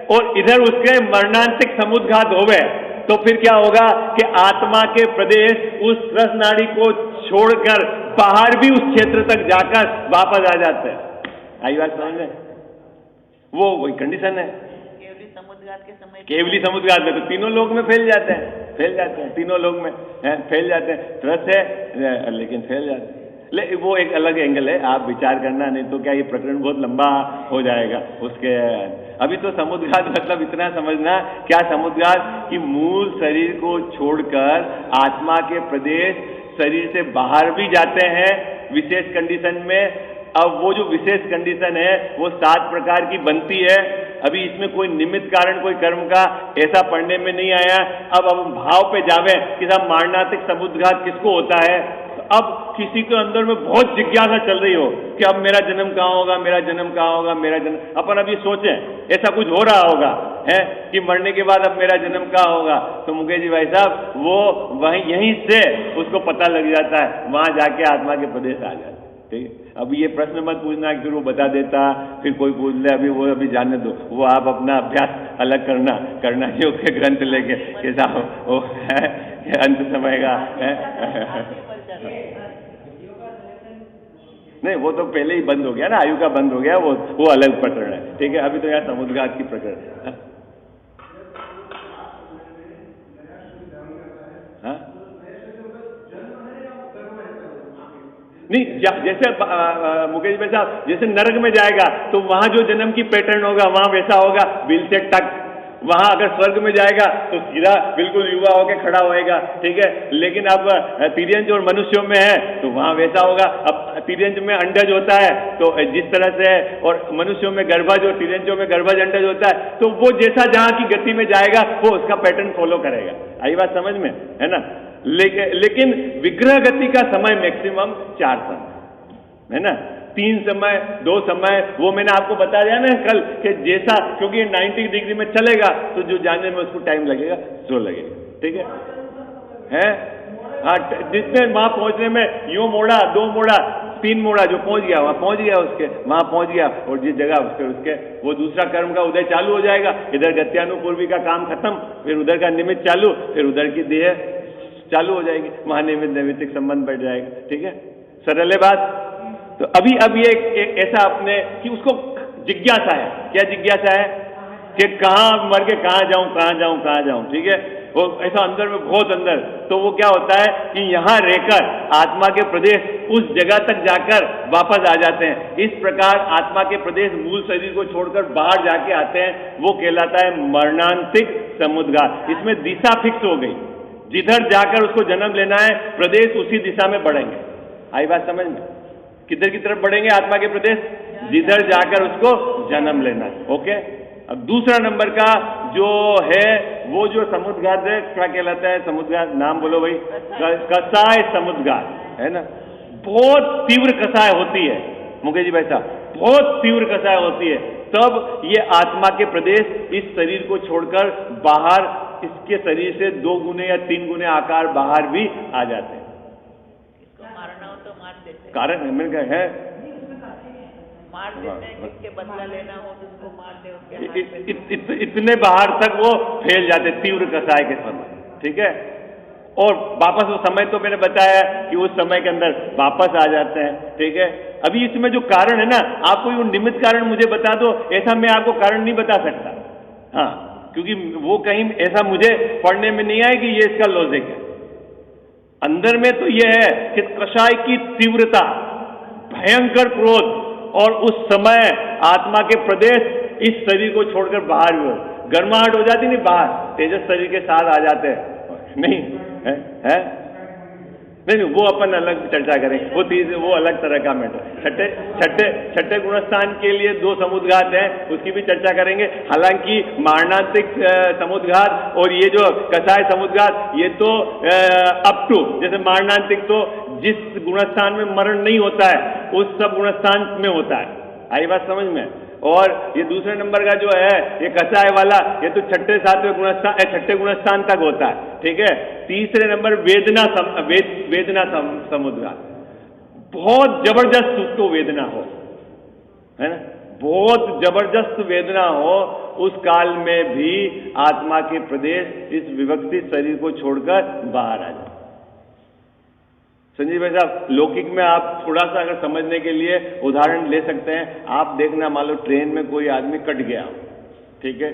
और इधर उसके मरणांतिक समुद्घात होवे, तो फिर क्या होगा कि आत्मा के प्रदेश उस त्रस नाड़ी को छोड़कर बाहर भी उस क्षेत्र तक जाकर वापस आ जाते हैं। आई बात समझ में? वो वही कंडीशन है। केवली समुद्घात में तो तीनों लोग में फैल जाते हैं, तीनों लोग में फैल जाते हैं। त्रस है लेकिन फैल जाते हैं। वो एक अलग एंगल है, आप विचार करना, नहीं तो क्या ये प्रकरण बहुत लंबा हो जाएगा उसके। अभी तो समुद्घात मतलब इतना समझना, क्या समुद्घात कि मूल शरीर को छोड़कर आत्मा के प्रदेश शरीर से बाहर भी जाते हैं विशेष कंडीशन में। अब वो जो विशेष कंडीशन है वो 7 प्रकार की बनती है। अभी इसमें कोई निमित्त कारण कोई कर्म का ऐसा पढ़ने में नहीं आया। अब भाव पे जावे कि साहब मारणांतिक समुद्घात किसको होता है। अब किसी के अंदर में बहुत जिज्ञासा चल रही हो कि अब मेरा जन्म कहाँ होगा, मेरा जन्म कहाँ होगा, मेरा जन्म, अपन अभी सोचें ऐसा कुछ हो रहा होगा है कि मरने के बाद अब मेरा जन्म कहाँ होगा, तो मुकेश जी भाई साहब वो वहीं यहीं से उसको पता लग जाता है, वहां जाके आत्मा के प्रदेश आ जाता है। ठीक, अब ये प्रश्न मत पूछना कि फिर वो बता देता, फिर कोई पूछ ले, अभी जाने दो, वो आप अपना अभ्यास अलग करना योग के ग्रंथ लेके कि साहब वो है अंत समय का है। नहीं, वो तो पहले ही बंद हो गया ना, आयु का बंद हो गया, वो अलग प्रकरण है, ठीक है। अभी तो यहाँ समुद्घात की प्रकरण। हाँ नहीं, जैसे मुकेश भाई साहब, जैसे नरक में जाएगा तो वहां जो जन्म की पैटर्न होगा वहां वैसा होगा, बिल से टक। वहां अगर स्वर्ग में जाएगा तो सीधा बिल्कुल युवा होकर खड़ा होएगा, ठीक है। लेकिन अब तिर्यंज और मनुष्यों में है तो वहां वैसा होगा। अब तिर्यंज में अंडज होता है तो जिस तरह से है, और मनुष्यों में गर्भज और तिर्यंजों में गर्भज अंडज होता है, तो वो जैसा जहां की गति में जाएगा वो उसका पैटर्न फॉलो करेगा। आई बात समझ में, है ना। लेकिन विग्रह गति का समय मैक्सिमम 4 समय है ना, 3 समय 2 समय, वो मैंने आपको बता दिया ना कल कि जैसा, क्योंकि 90 डिग्री में चलेगा तो जो जाने में उसको टाइम लगेगा जो लगेगा, ठीक है। हाँ, जितने वहां पहुंचने में यूं मोड़ा, 2 मोड़ा, 3 मोड़ा, जो पहुंच गया वहां पहुंच गया, उसके वहां पहुंच गया, और जिस जगह उसके वो दूसरा कर्म का उदय चालू हो जाएगा। इधर गत्यानुपूर्वी का काम खत्म, फिर उधर का निमित्त चालू, फिर उधर की देह चालू हो जाएगी, वहां निमित्त नैमित्तिक संबंध बैठ जाएगा, ठीक है। सरल है बात। तो अभी एक ऐसा अपने कि उसको जिज्ञासा है, क्या जिज्ञासा है कि कहां मर के कहां जाऊं, ठीक है। वो ऐसा अंदर में बहुत अंदर, तो वो क्या होता है कि यहां रहकर आत्मा के प्रदेश उस जगह तक जाकर वापस आ जाते हैं। इस प्रकार आत्मा के प्रदेश मूल शरीर को छोड़कर बाहर जाके आते हैं, वो कहलाता है मरणांतिक समुद्घात। इसमें दिशा फिक्स हो गई, जिधर जाकर उसको जन्म लेना है प्रदेश उसी दिशा में बढ़ेंगे। आई बात समझ में? किधर की तरफ बढ़ेंगे आत्मा के प्रदेश? जिधर जाकर उसको जन्म लेना है, ओके। अब दूसरा नंबर का जो है वो जो समुद्घात है, क्या कहलाता है समुद्घात? नाम बोलो भाई। कसाय समुद्घात, है ना। बहुत तीव्र कसाय होती है मुकेश जी भाई साहब, बहुत तीव्र कसाय होती है। तब ये आत्मा के प्रदेश इस शरीर को छोड़कर बाहर, इसके शरीर से 2 गुने या 3 गुने आकार बाहर भी आ जाते हैं। मारना हो तो मार देते, कारण मैंने कहा है मार देते हैं, जिसके बदला लेना हो तो उसको मार दे, उसके हाथ पे। इतने बाहर तक वो फैल जाते तीव्र कसाय के समय, ठीक है। और वापस वो समय तो मैंने बताया कि उस समय के अंदर वापस आ जाते हैं, ठीक है। अभी इसमें जो कारण है ना, आपको वो निमित्त कारण मुझे बता दो, ऐसा मैं आपको कारण नहीं बता सकता, हाँ, क्योंकि वो कहीं ऐसा मुझे पढ़ने में नहीं आया कि ये इसका लॉजिक है। अंदर में तो ये है कि कषाय की तीव्रता, भयंकर क्रोध, और उस समय आत्मा के प्रदेश इस शरीर को छोड़कर बाहर हुए, गर्माहट हो जाती नहीं, बाहर तेजस शरीर के साथ आ जाते हैं, नहीं है? नहीं, वो अपन अलग चर्चा करें, वो अलग तरह का मैटर। छठे गुणस्थान के लिए 2 समुद्घात हैं, उसकी भी चर्चा करेंगे। हालांकि मारणांतिक समुद्घात और ये जो कसाय समुद्घात, ये तो अप टू, जैसे मारणांतिक तो जिस गुणस्थान में मरण नहीं होता है उस सब गुणस्थान में होता है, आई बात समझ में। और ये दूसरे नंबर का जो है ये कसाय वाला, ये तो छठे गुणस्थान तक होता है, ठीक है। तीसरे नंबर वेदना समुद्घात, बहुत जबरदस्त उसको वेदना हो, है ना, बहुत जबरदस्त वेदना हो, उस काल में भी आत्मा के प्रदेश इस विभक्ति शरीर को छोड़कर बाहर आ जाए। संजीव भाई साहब, लौकिक में आप थोड़ा सा अगर समझने के लिए उदाहरण ले सकते हैं। आप देखना, मान लो ट्रेन में कोई आदमी कट गया, ठीक है,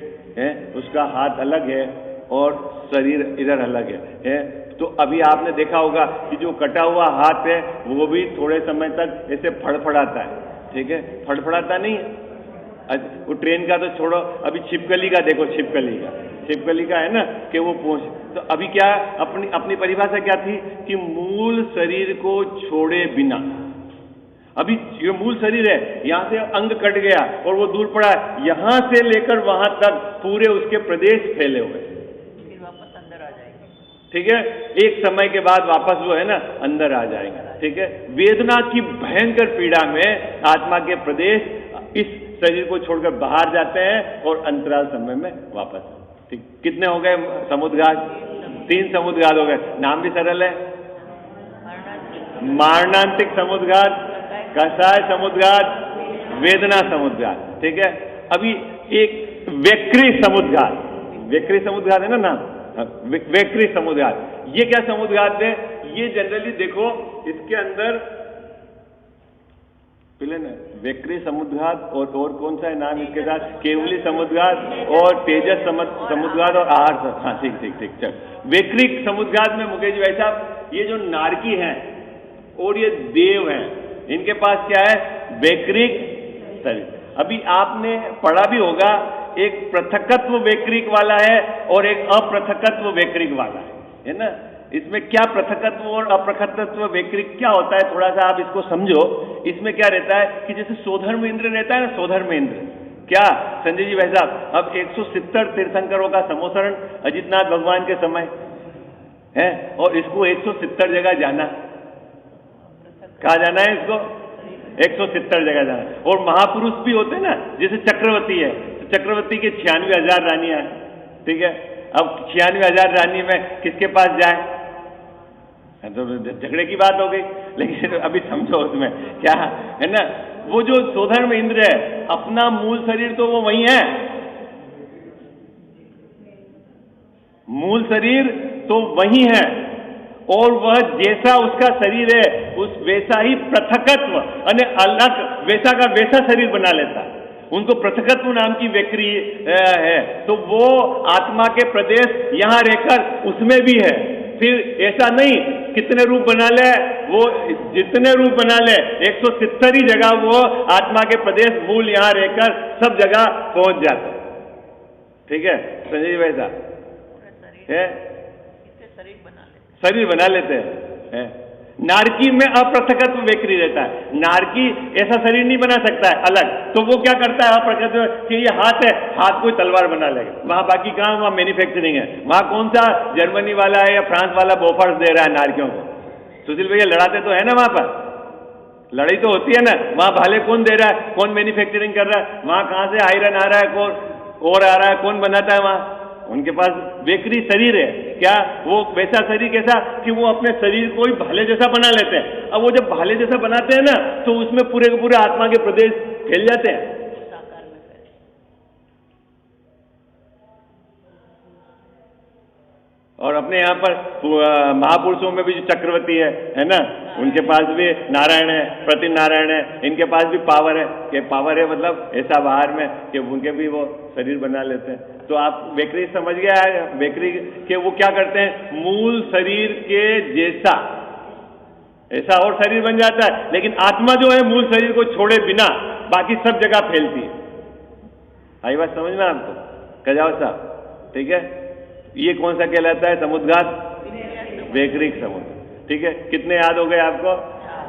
उसका हाथ अलग है और शरीर इधर अलग है, तो अभी आपने देखा होगा कि जो कटा हुआ हाथ है वो भी थोड़े समय तक ऐसे फड़फड़ाता है, ठीक है, फड़फड़ाता नहीं है। वो ट्रेन का तो छोड़ो, अभी छिपकली का देखो, छिपकली का है ना कि वो पहुंच, तो अभी क्या अपनी परिभाषा क्या थी कि मूल शरीर को छोड़े बिना, अभी ये मूल शरीर है, यहां से अंग कट गया और वो दूर पड़ा, यहां से लेकर वहां तक पूरे उसके प्रदेश फैले हुए, फिर वापस अंदर आ जाएंगे, ठीक है। एक समय के बाद वापस वो है ना अंदर आ जाएंगे, ठीक है। वेदना की भयंकर पीड़ा में आत्मा के प्रदेश इस शरीर को छोड़कर बाहर जाते हैं और अंतराल समय में वापस, ठीक। कितने हो गए समुद्घात? 3 समुद्घात हो गए। नाम भी सरल है, मारणांतिक समुद्घात, कसाय समुद्घात, वेदना समुद्घात, ठीक है। अभी एक वैक्री समुद्घात है ना नाम, वैक्री समुद्घात। ये क्या समुद्घात है? ये जनरली देखो इसके अंदर पहले ना वैक्री समुद्घात और कौन सा है नाम इसके साथ, केवली समुद्घात और तेजस समुद्घात और आहार, हाँ ठीक चल। वैक्री समुद्घात में मुकेश भाई साहब, ये जो नारकी हैं और ये देव हैं, इनके पास क्या है? वैक्रिक शरीर। अभी आपने पढ़ा भी होगा, एक पृथकत्व वैक्रिक वाला है और एक अपृथकत्व वैक्रिक वाला है ना। इसमें क्या पृथकत्व और अपृथकत्व वैक्रिक क्या होता है, थोड़ा सा आप इसको समझो। इसमें क्या रहता है कि जैसे सोधर्म इंद्र रहता है ना, सोधर्म इंद्र, क्या संजय जी भाई साहब, अब 170 तीर्थंकरों का समोसरण अजितनाथ भगवान के समय है और इसको 170 जगह जाना, कहाँ जाना है इसको? 170 जगह जाना। और महापुरुष भी होते हैं ना, जैसे चक्रवर्ती है, तो चक्रवर्ती के 96,000 रानियां हैं, ठीक है। अब 96,000 रानी में किसके पास जाए? तो झगड़े की बात हो गई, लेकिन अभी समझो उसमें क्या है ना, वो जो सोधर्म इंद्र है, अपना मूल शरीर तो वो वही है, मूल शरीर तो वही है, और वह जैसा उसका शरीर है उस वैसा ही पृथकत्व यानी अलग वैसा का वैसा शरीर बना लेता है। उनको पृथकत्व नाम की वैक्री है, तो वो आत्मा के प्रदेश यहां रहकर उसमें भी है। फिर ऐसा नहीं कितने रूप बना ले, वो जितने रूप बना ले 170 ही जगह वो आत्मा के प्रदेश मूल यहां रहकर सब जगह पहुंच जाता है, ठीक है संजय जी भाई साहब, है शरीर बना लेते हैं। नारकी में अपृथकत्व वैक्री रहता है, नारकी ऐसा शरीर नहीं बना सकता है अलग, तो वो क्या करता है अपृथकत्व कि ये हाथ है, हाथ कोई तलवार बना लेगा, वहां बाकी कहां, वहां मैन्युफैक्चरिंग है, वहां कौन सा जर्मनी वाला है या फ्रांस वाला बोफर्स दे रहा है नारकियों को। सुशील भैया लड़ाते तो है ना, वहां पर लड़ाई तो होती है ना, वहां भाले कौन दे रहा है, कौन मैन्युफैक्चरिंग कर रहा है, वहां कहां से आयरन आ रहा है, कौन और आ रहा है, कौन बनाता है, वहां उनके पास वैक्री शरीर है। क्या वो वैसा शरीर कैसा कि वो अपने शरीर को ही भाले जैसा बना लेते हैं। अब वो जब भाले जैसा बनाते हैं ना तो उसमें पूरे के पूरे आत्मा के प्रदेश फैल जाते हैं। साकार में फैले। और अपने यहाँ पर महापुरुषों में भी जो चक्रवर्ती है ना, उनके पास भी नारायण है, प्रति नारायण है, इनके पास भी पावर है कि पावर है मतलब ऐसा बाहर में कि उनके भी वो शरीर बना लेते हैं। तो आप बेकरी समझ गया है, बेकरी के वो क्या करते हैं, मूल शरीर के जैसा ऐसा और शरीर बन जाता है, लेकिन आत्मा जो है मूल शरीर को छोड़े बिना बाकी सब जगह फैलती है। आई बात समझ में आपको कजाव साहब? ठीक है, ये कौन सा कहलाता है समुद्घात? वैकृक समुद्र। ठीक है, कितने याद हो गए आपको?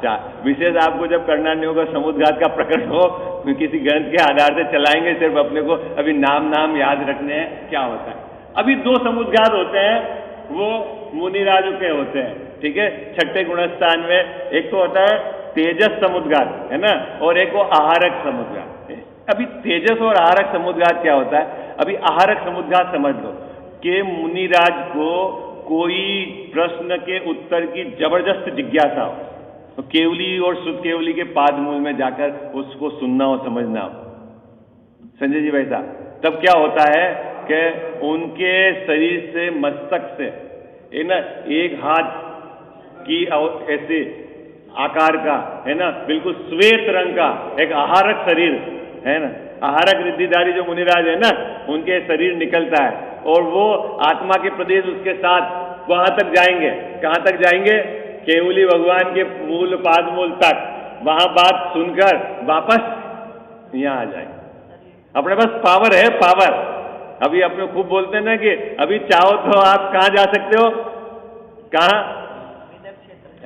4। विशेष आपको जब करना नहीं होगा, समुद्घात का प्रकरण हो किसी ग्रंथ के आधार से चलाएंगे, सिर्फ अपने को अभी नाम याद रखने हैं क्या होता है। अभी 2 समुद्घात होते हैं, वो मुनिराजों के होते हैं। ठीक है, छठे गुणस्थान में एक तो होता है तेजस समुद्घात, है ना, और एक वो आहारक समुद्घात। अभी तेजस और आहारक समुद्घात क्या होता है? अभी आहारक समुद्घात समझ लो कि मुनिराज को कोई प्रश्न के उत्तर की जबरदस्त जिज्ञासा हो, तो केवली और शुद्ध केवली के पाद मूल में जाकर उसको सुनना हो, समझना हो। संजय जी भाई साहब, तब क्या होता है कि उनके शरीर से, मस्तक से, है ना, एक हाथ की ऐसे आकार का, है ना, बिल्कुल श्वेत रंग का एक आहारक शरीर, है ना, आहारक रिद्धिधारी जो मुनिराज है ना, उनके शरीर निकलता है और वो आत्मा के प्रदेश उसके साथ वहां तक जाएंगे। कहां तक जाएंगे? केवली भगवान के मूल पाद मूल तक। वहां बात सुनकर वापस यहां आ जाएंगे। अपने पास पावर है, पावर। अभी अपने खूब बोलते हैं ना कि अभी चाहो तो आप कहां जा सकते हो? कहां?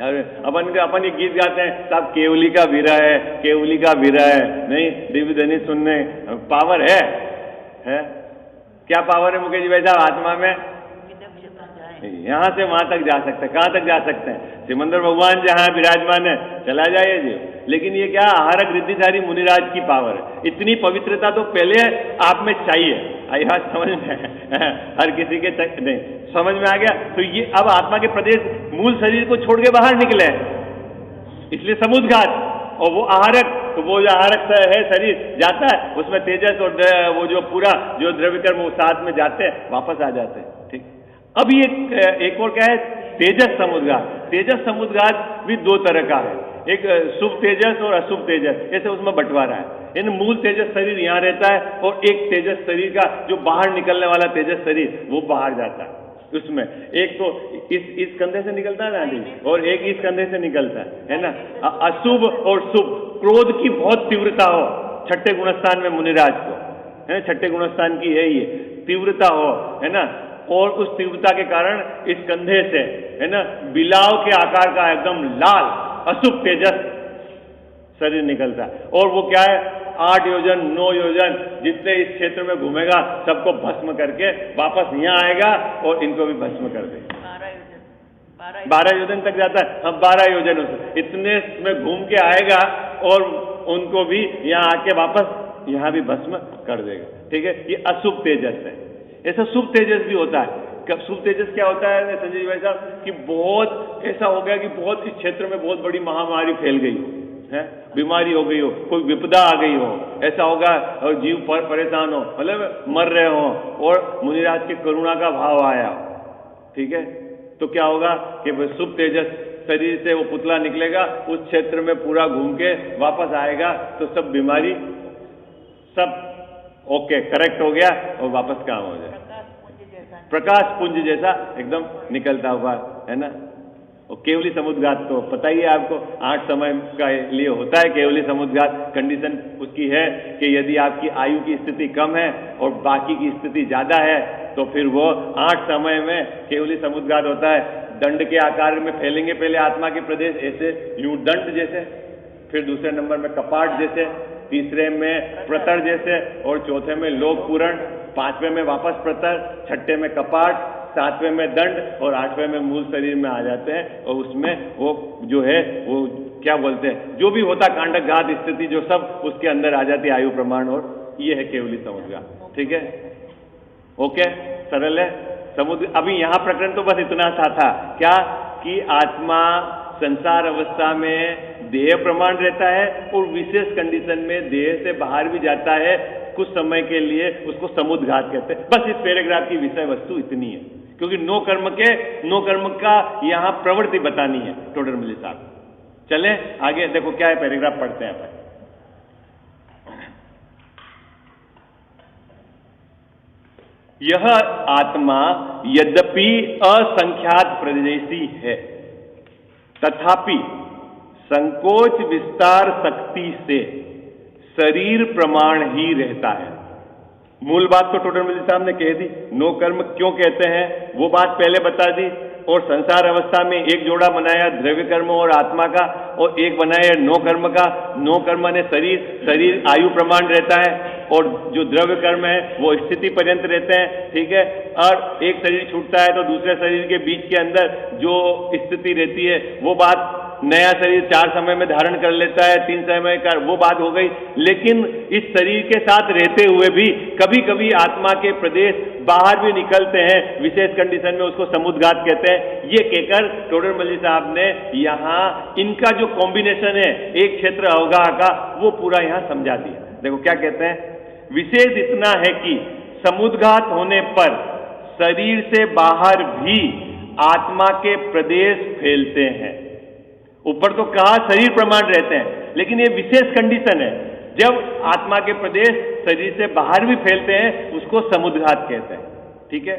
अपन ये गीत गाते हैं, साहब केवली का विरह है, केवली का विरह है, नहीं दिव्य धनी सुनने। पावर है? क्या पावर है मुकेश भाई साहब आत्मा में? यहां से वहां तक जा सकते हैं। कहां तक जा सकते हैं? सिमंदर भगवान जहां विराजमान है चला जाइए जी। लेकिन ये क्या, आहारक रिद्धिधारी मुनिराज की पावर है। इतनी पवित्रता तो पहले आप में चाहिए। आई बात समझ में? हर किसी के नहीं समझ में आ गया? तो ये अब आत्मा के प्रदेश मूल शरीर को छोड़ के बाहर निकले, इसलिए समुद्घात। और वो आहारक, तो वो जो आहारक है शरीर जाता है, उसमें तेजस और वो जो पूरा जो द्रव्य कर्म वो साथ में जाते हैं, वापस आ जाते हैं। ठीक, अब ये एक और क्या है, तेजस समुद्घात। तेजस समुद्घात भी 2 तरह का है, एक शुभ तेजस और अशुभ तेजस, ऐसे उसमें बंटवारा है। इन मूल तेजस शरीर यहाँ रहता है और एक तेजस शरीर का जो बाहर निकलने वाला तेजस शरीर वो बाहर जाता है। उसमें एक तो इस कंधे से निकलता है ना, और एक इस कंधे से निकलता है ना। अशुभ और शुभ, क्रोध की बहुत तीव्रता हो, छठे गुणस्थान में मुनिराज को, है ना, छठे गुणस्थान की है ये तीव्रता हो, है ना, और उस तीव्रता के कारण इस कंधे से, है ना, बिलाव के आकार का एकदम लाल अशुभ तेजस शरीर निकलता है। और वो क्या है, 8 योजन 9 योजन जितने इस क्षेत्र में घूमेगा सबको भस्म करके वापस यहाँ आएगा और इनको भी भस्म कर देगा। 12 योजन तक जाता है। हम 12 योजन इतने में घूम के आएगा और उनको भी यहाँ आके वापस यहाँ भी भस्म कर देगा। ठीक है, ये अशुभ तेजस है। ऐसा शुभ तेजस भी होता है। कब शुभ तेजस क्या होता है संजय भाई साहब, कि बहुत ऐसा हो गया कि बहुत इस क्षेत्र में बहुत बड़ी महामारी फैल गई हो, है, बीमारी हो गई हो, कोई विपदा आ गई हो, ऐसा होगा और जीव परेशान हो, मतलब मर रहे हो, और मुनिराज के करुणा का भाव आया। ठीक है, तो क्या होगा कि शुभ तेजस शरीर से वो पुतला निकलेगा, उस क्षेत्र में पूरा घूम के वापस आएगा, तो सब बीमारी सब ओके करेक्ट हो गया और वापस काम हो जाए। प्रकाश पुंज जैसा एकदम निकलता हुआ, है ना। और केवली समुद्घात तो पता ही है आपको, 8 समय का लिए होता है केवली समुद्घात। कंडीशन उसकी है कि यदि आपकी आयु की स्थिति कम है और बाकी की स्थिति ज्यादा है तो फिर वो 8 समय में केवली समुद्घात होता है। दंड के आकार में फैलेंगे पहले आत्मा के प्रदेश, ऐसे यूं दंड जैसे, फिर दूसरे नंबर में कपाट जैसे, तीसरे में प्रतर जैसे, और चौथे में लोक पूरण, 5वें में वापस प्रतर, 6ठे में कपाट, 7वें में दंड और 8वें में मूल शरीर में आ जाते हैं। और उसमें वो जो है वो क्या बोलते हैं, जो भी होता कांडक घात स्थिति जो सब उसके अंदर आ जाती है, आयु प्रमाण, और ये है केवली समुद्घात। ठीक है, ओके, सरल है। समुद्र। अभी यहाँ प्रकरण तो बस इतना सा था क्या कि आत्मा संसार अवस्था में देह प्रमाण रहता है और विशेष कंडीशन में देह से बाहर भी जाता है कुछ समय के लिए, उसको समुद्घात कहते हैं। बस इस पैराग्राफ की विषय वस्तु इतनी है, क्योंकि नो कर्म का यहाँ प्रवृत्ति बतानी है टोडरमल साहब। चलें आगे, देखो क्या है पैराग्राफ, पढ़ते हैं अपन। यह आत्मा यद्यपि असंख्यात प्रदेशी है, तथापि संकोच विस्तार शक्ति से शरीर प्रमाण ही रहता है। मूल बात तो टोडरमल साहब ने कह दी, नो कर्म क्यों कहते हैं वो बात पहले बता दी, और संसार अवस्था में एक जोड़ा बनाया द्रव्य कर्म और आत्मा का, और एक बनाया नो कर्म का। नो कर्म ने शरीर आयु प्रमाण रहता है, और जो द्रव्य कर्म है वो स्थिति पर्यंत रहते हैं, ठीक है। और एक शरीर छूटता है तो दूसरे शरीर के बीच के अंदर जो स्थिति रहती है वो बात, नया शरीर 4 समय में धारण कर लेता है, 3 समय का, वो बात हो गई। लेकिन इस शरीर के साथ रहते हुए भी कभी कभी आत्मा के प्रदेश बाहर भी निकलते हैं, विशेष कंडीशन में उसको समुद्घात कहते हैं। ये कहकर टोडरमल साहब ने यहाँ इनका जो कॉम्बिनेशन है एक क्षेत्र अवगाह का, वो पूरा यहाँ समझा दिया। देखो क्या कहते हैं, विशेष इतना है कि समुद्घात होने पर शरीर से बाहर भी आत्मा के प्रदेश फैलते हैं। ऊपर तो कहा शरीर प्रमाण रहते हैं, लेकिन ये विशेष कंडीशन है, जब आत्मा के प्रदेश शरीर से बाहर भी फैलते हैं उसको समुद्घात कहते हैं, ठीक है।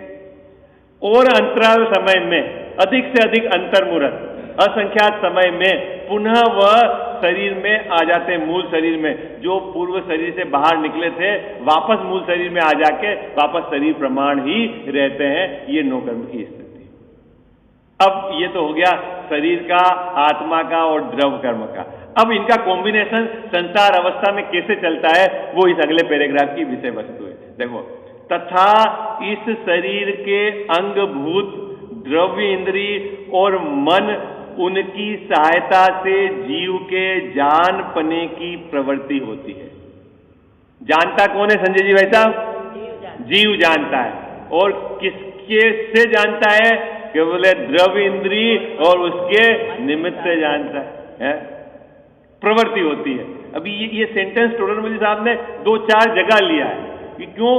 और अंतराल समय में अधिक से अधिक अंतर्मुहूर्त, असंख्यात समय में पुनः वह शरीर में आ जाते हैं, मूल शरीर में। जो पूर्व शरीर से बाहर निकले थे वापस मूल शरीर में आ जाके वापस शरीर प्रमाण ही रहते हैं। ये नो कर्म की स्थिति। अब ये तो हो गया शरीर का, आत्मा का और द्रव्य कर्म का। अब इनका कॉम्बिनेशन संसार अवस्था में कैसे चलता है वो इस अगले पैराग्राफ की विषय वस्तु है। देखो, तथा इस शरीर के अंगभूत द्रव्य इंद्रिय और मन उनकी सहायता से जीव के जान पने की प्रवृत्ति होती है। जानता कौन है संजय जी भाई साहब? जीव जानता है। और किसके से जानता है? कि बोले द्रव्य इंद्रिय और उसके निमित्त से जानता है, प्रवृत्ति होती है। अभी ये सेंटेंस टोडरमल साहब ने 2-4 जगह लिया है कि क्यों,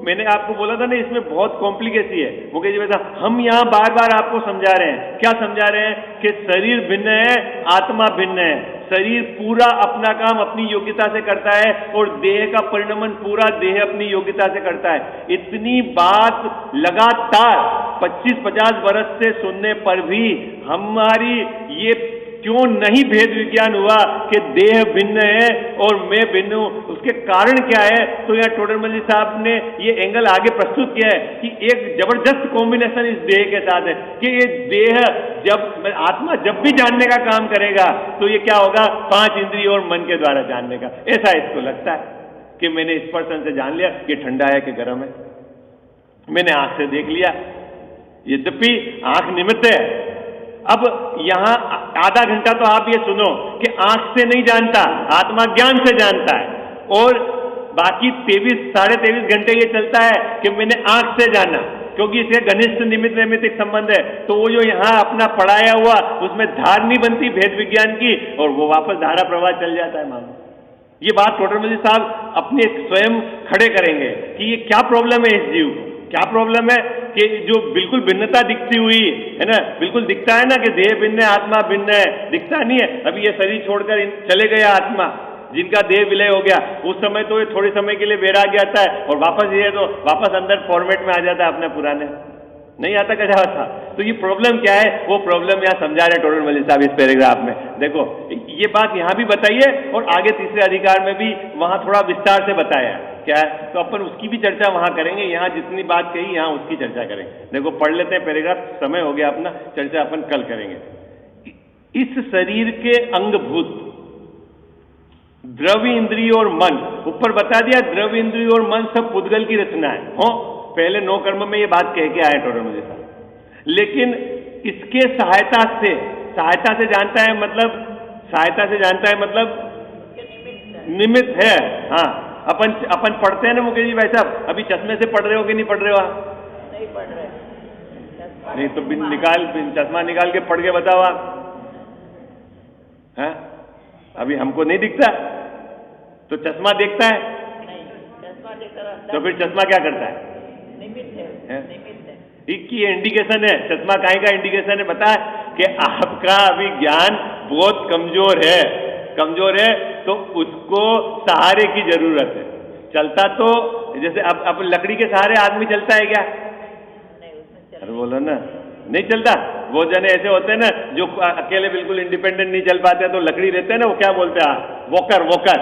मैंने आपको बोला था ना इसमें बहुत कॉम्प्लिकेसी है। मुकेश जी साहब, हम यहाँ बार बार आपको समझा रहे हैं, क्या समझा रहे हैं कि शरीर भिन्न है, आत्मा भिन्न है। शरीर पूरा अपना काम अपनी योग्यता से करता है और देह का परिणमन पूरा देह अपनी योग्यता से करता है। इतनी बात लगातार 25-50 वर्ष से सुनने पर भी हमारी ये क्यों नहीं भेद विज्ञान हुआ कि देह भिन्न है और मैं भिन्न हूं? उसके कारण क्या है? तो यहाँ टोडरमल साहब ने ये एंगल आगे प्रस्तुत किया है कि एक जबरदस्त कॉम्बिनेशन इस देह के साथ है कि ये देह जब आत्मा जब भी जानने का काम करेगा तो ये क्या होगा? 5 इंद्रिय और मन के द्वारा जानने का। ऐसा इसको लगता है कि मैंने इस पर्सन से जान लिया कि ठंडा है कि गर्म है, मैंने आंख से देख लिया, यद्यपि आंख निमित्त है। अब यहां आधा घंटा तो आप ये सुनो कि आंख से नहीं जानता, आत्मा ज्ञान से जानता है, और बाकी 23-23.5 घंटे ये चलता है कि मैंने आंख से जाना, क्योंकि इसके घनिष्ठ निमित्त नैमित्तिक संबंध है। तो वो जो यहां अपना पढ़ाया हुआ उसमें धार नहीं बनती भेद विज्ञान की, और वो वापस धारा प्रवाह चल जाता है। मानो ये बात टोडरमल साहब अपने स्वयं खड़े करेंगे कि ये क्या प्रॉब्लम है इस जीव को, क्या प्रॉब्लम है कि जो बिल्कुल भिन्नता दिखती हुई है ना, बिल्कुल दिखता है ना कि देह भिन्न है, आत्मा भिन्न है, दिखता नहीं है। अभी ये शरीर छोड़कर चले गया आत्मा, जिनका देह विलय हो गया, उस समय तो ये थोड़े समय के लिए वैराग्य आता है और वापस ये तो वापस अंदर फॉर्मेट में आ जाता है अपने पुराने, नहीं आता कैसा था। तो ये प्रॉब्लम क्या है, वो प्रॉब्लम यहाँ समझा रहे टोडरमल साहब इस पैराग्राफ में। देखो ये बात यहाँ भी बताइए और आगे तीसरे अधिकार में भी वहाँ थोड़ा विस्तार से बताया क्या है, तो अपन उसकी भी चर्चा वहाँ करेंगे। यहाँ जितनी बात कही यहाँ उसकी चर्चा करेंगे। देखो पढ़ लेते हैं पैराग्राफ, समय हो गया अपना, चर्चा अपन कल करेंगे। इस शरीर के अंगभूत द्रव्य इंद्रिय और मन, ऊपर बता दिया द्रव्य इंद्रिय और मन सब पुद्गल की रचना है। हो पहले नो कर्म में ये बात कह के आए टोडरमल साहब, लेकिन इसके सहायता से जानता है, मतलब सहायता से जानता है मतलब निमित्त है। हाँ अपन पढ़ते हैं ना मुकेश जी भाई साहब, अभी चश्मे से पढ़ रहे हो कि नहीं पढ़ रहे हो? नहीं पढ़ रहे। नहीं तो चश्मा निकाल के पढ़ के बताओ आप। हैं? अभी हमको नहीं दिखता तो चश्मा देखता है, नहीं, चश्मा देखकर तो फिर चश्मा क्या करता है? निमित्त है, हैं? निमित्त है। ये इंडिकेशन है। चश्मा काहे का इंडिकेशन है बता, कि आपका अभी ज्ञान बहुत कमजोर है तो उसको सहारे की जरूरत है। चलता तो जैसे अब लकड़ी के सहारे आदमी चलता है क्या? नहीं, उसमें अरे बोलो ना, नहीं चलता। वो जने ऐसे होते हैं ना जो अकेले बिल्कुल इंडिपेंडेंट नहीं चल पाते, तो लकड़ी रहते हैं ना, वो क्या बोलते हैं, वॉकर।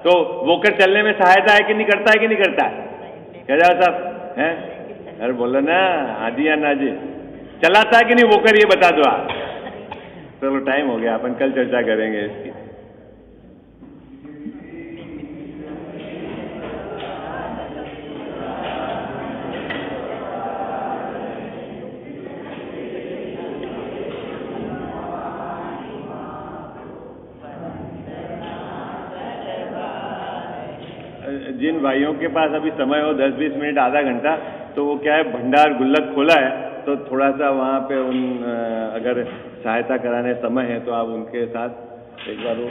तो वॉकर चलने में सहायता है कि नहीं करता है कि नहीं करता है? क्या जाओ साहब हैं? अरे बोलो ना, आजी या नाजी चलाता है कि नहीं वॉकर, ये बता दो आप। चलो टाइम हो गया, अपन कल चर्चा करेंगे इसकी। जिन भाइयों के पास अभी समय हो 10-20 मिनट, आधा घंटा, तो वो क्या है, भंडार गुल्लक खोला है, तो थोड़ा सा वहाँ पे अगर सहायता कराने समय है तो आप उनके साथ एक बार वो